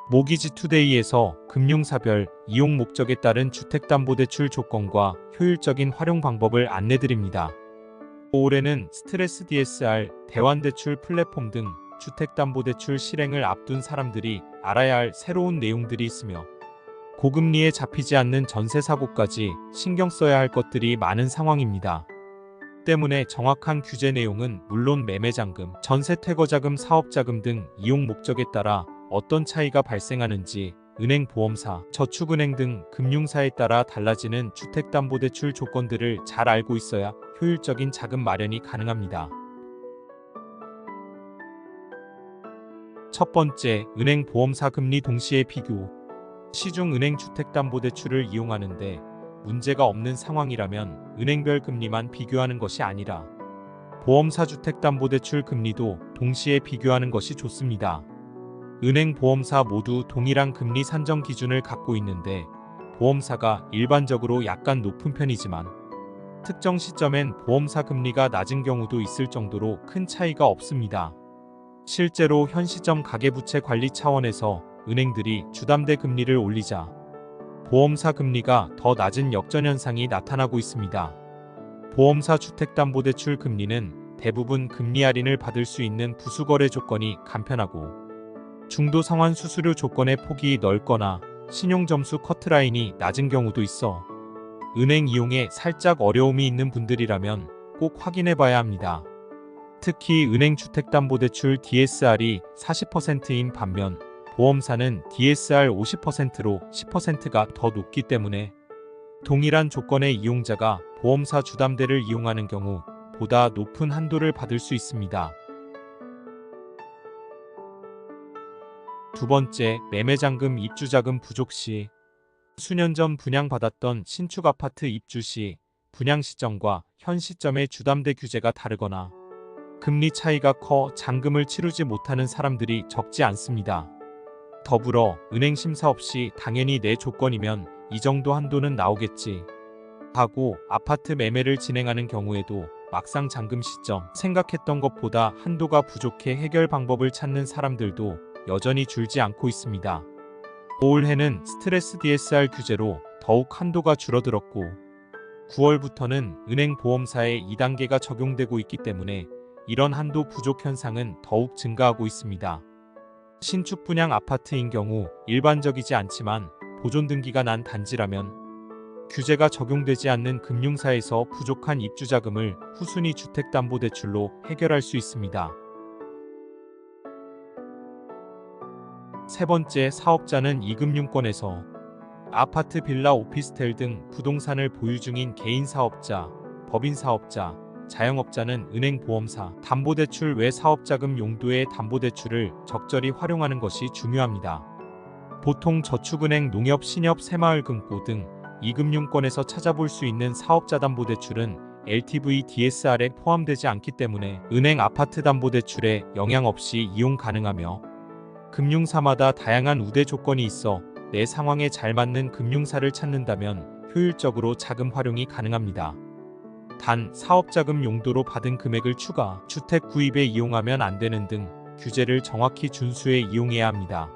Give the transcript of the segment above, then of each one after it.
모기지투데이에서 금융사별 이용 목적에 따른 주택담보대출 조건과 효율적인 활용 방법을 안내드립니다. 올해는 스트레스 DSR, 대환대출 플랫폼 등 주택담보대출 실행을 앞둔 사람들이 알아야 할 새로운 내용들이 있으며 고금리에 잡히지 않는 전세사고까지 신경 써야 할 것들이 많은 상황입니다. 때문에 정확한 규제 내용은 물론 매매잔금, 전세퇴거자금, 사업자금 등 이용 목적에 따라 어떤 차이가 발생하는지 은행, 보험사, 저축은행 등 금융사에 따라 달라지는 주택담보대출 조건들을 잘 알고 있어야 효율적인 자금 마련이 가능합니다. 첫 번째, 은행, 보험사 금리 동시에 비교. 시중은행 주택담보대출을 이용하는데 문제가 없는 상황이라면 은행별 금리만 비교하는 것이 아니라 보험사 주택담보대출 금리도 동시에 비교하는 것이 좋습니다. 은행, 보험사 모두 동일한 금리 산정 기준을 갖고 있는데 보험사가 일반적으로 약간 높은 편이지만 특정 시점엔 보험사 금리가 낮은 경우도 있을 정도로 큰 차이가 없습니다. 실제로 현 시점 가계부채 관리 차원에서 은행들이 주담대 금리를 올리자 보험사 금리가 더 낮은 역전현상이 나타나고 있습니다. 보험사 주택담보대출 금리는 대부분 금리 할인을 받을 수 있는 부수거래 조건이 간편하고 중도 상환 수수료 조건의 폭이 넓거나 신용점수 커트라인이 낮은 경우도 있어 은행 이용에 살짝 어려움이 있는 분들이라면 꼭 확인해 봐야 합니다. 특히 은행 주택담보대출 DSR이 40%인 반면 보험사는 DSR 50%로 10%가 더 높기 때문에 동일한 조건의 이용자가 보험사 주담대를 이용하는 경우 보다 높은 한도를 받을 수 있습니다. 두 번째, 매매잔금 입주자금 부족 시. 수년 전 분양받았던 신축 아파트 입주 시 분양 시점과 현 시점의 주담대 규제가 다르거나 금리 차이가 커 잔금을 치르지 못하는 사람들이 적지 않습니다. 더불어 은행 심사 없이 당연히 내 조건이면 이 정도 한도는 나오겠지 하고 아파트 매매를 진행하는 경우에도 막상 잔금 시점 생각했던 것보다 한도가 부족해 해결 방법을 찾는 사람들도 여전히 줄지 않고 있습니다. 올해는 스트레스 DSR 규제로 더욱 한도가 줄어들었고 9월부터는 은행 보험사에 2단계가 적용되고 있기 때문에 이런 한도 부족 현상은 더욱 증가하고 있습니다. 신축 분양 아파트인 경우 일반적이지 않지만 보존 등기가 난 단지라면 규제가 적용되지 않는 금융사에서 부족한 입주자금을 후순위 주택담보대출로 해결할 수 있습니다. 세 번째, 사업자는 이금융권에서. 아파트, 빌라, 오피스텔 등 부동산을 보유 중인 개인 사업자, 법인 사업자, 자영업자는 은행, 보험사, 담보대출 외 사업자금 용도의 담보대출을 적절히 활용하는 것이 중요합니다. 보통 저축은행, 농협, 신협, 새마을금고 등 이금융권에서 찾아볼 수 있는 사업자담보대출은 LTV DSR에 포함되지 않기 때문에 은행 아파트담보대출에 영향 없이 이용 가능하며 금융사마다 다양한 우대 조건이 있어 내 상황에 잘 맞는 금융사를 찾는다면 효율적으로 자금 활용이 가능합니다. 단, 사업자금 용도로 받은 금액을 추가, 주택 구입에 이용하면 안 되는 등 규제를 정확히 준수해 이용해야 합니다.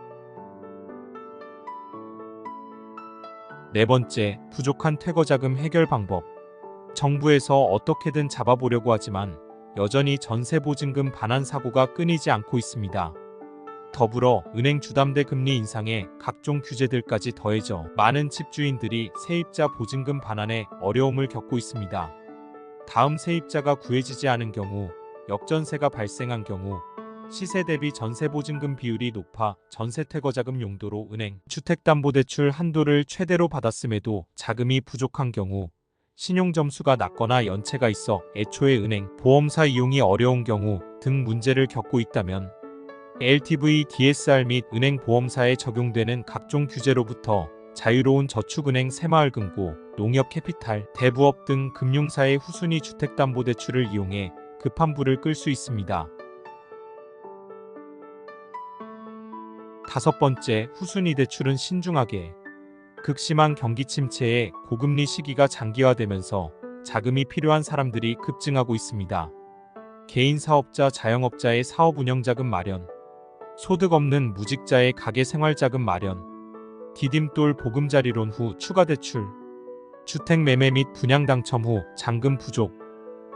네 번째, 부족한 퇴거자금 해결 방법. 정부에서 어떻게든 잡아보려고 하지만 여전히 전세보증금 반환 사고가 끊이지 않고 있습니다. 더불어 은행 주담대 금리 인상에 각종 규제들까지 더해져 많은 집주인들이 세입자 보증금 반환에 어려움을 겪고 있습니다. 다음 세입자가 구해지지 않은 경우, 역전세가 발생한 경우, 시세 대비 전세보증금 비율이 높아 전세퇴거자금 용도로 은행 주택담보대출 한도를 최대로 받았음에도 자금이 부족한 경우, 신용점수가 낮거나 연체가 있어 애초에 은행, 보험사 이용이 어려운 경우 등 문제를 겪고 있다면 LTV DSR 및 은행, 보험사에 적용되는 각종 규제로부터 자유로운 저축은행, 새마을금고, 농협, 캐피탈, 대부업 등 금융사의 후순위 주택담보대출을 이용해 급한 불을 끌 수 있습니다. 다섯 번째, 후순위 대출은 신중하게. 극심한 경기 침체에 고금리 시기가 장기화되면서 자금이 필요한 사람들이 급증하고 있습니다. 개인 사업자, 자영업자의 사업 운영 자금 마련, 소득 없는 무직자의 가계 생활자금 마련, 디딤돌 보금자리론 후 추가 대출, 주택 매매 및 분양 당첨 후 잔금 부족,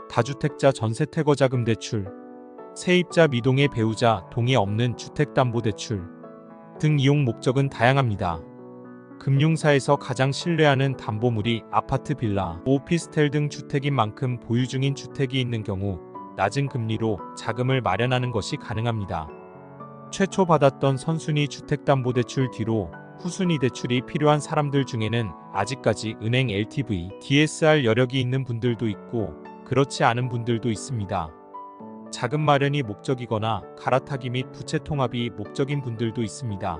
다주택자 전세 퇴거자금 대출, 세입자 미동의 배우자 동의 없는 주택담보대출 등 이용 목적은 다양합니다. 금융사에서 가장 신뢰하는 담보물이 아파트, 빌라, 오피스텔 등 주택인 만큼 보유 중인 주택이 있는 경우 낮은 금리로 자금을 마련하는 것이 가능합니다. 최초 받았던 선순위 주택담보대출 뒤로 후순위 대출이 필요한 사람들 중에는 아직까지 은행 LTV, DSR 여력이 있는 분들도 있고 그렇지 않은 분들도 있습니다. 자금 마련이 목적이거나 갈아타기 및 부채 통합이 목적인 분들도 있습니다.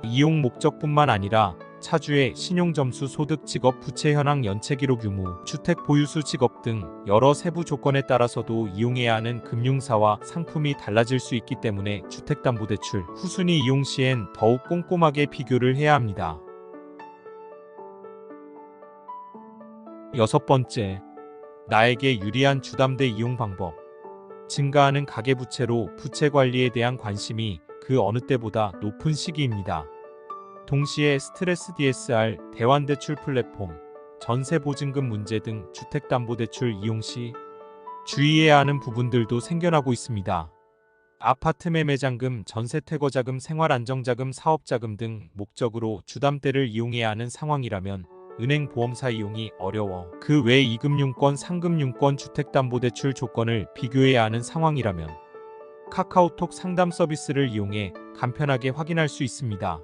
이용 목적뿐만 아니라 차주의 신용점수, 소득, 직업, 부채 현황, 연체 기록 유무, 주택 보유수, 직업 등 여러 세부 조건에 따라서도 이용해야 하는 금융사와 상품이 달라질 수 있기 때문에 주택담보대출 후순위 이용 시엔 더욱 꼼꼼하게 비교를 해야 합니다. 6번째, 나에게 유리한 주담대 이용 방법. 증가하는 가계부채로 부채 관리에 대한 관심이 그 어느 때보다 높은 시기입니다. 동시에 스트레스 DSR, 대환대출 플랫폼, 전세보증금 문제 등 주택담보대출 이용 시 주의해야 하는 부분들도 생겨나고 있습니다. 아파트 매매잔금, 전세퇴거자금, 생활안정자금, 사업자금 등 목적으로 주담대를 이용해야 하는 상황이라면 은행 보험사 이용이 어려워 그 외 2금융권, 3금융권 주택담보대출 조건을 비교해야 하는 상황이라면 카카오톡 상담 서비스를 이용해 간편하게 확인할 수 있습니다.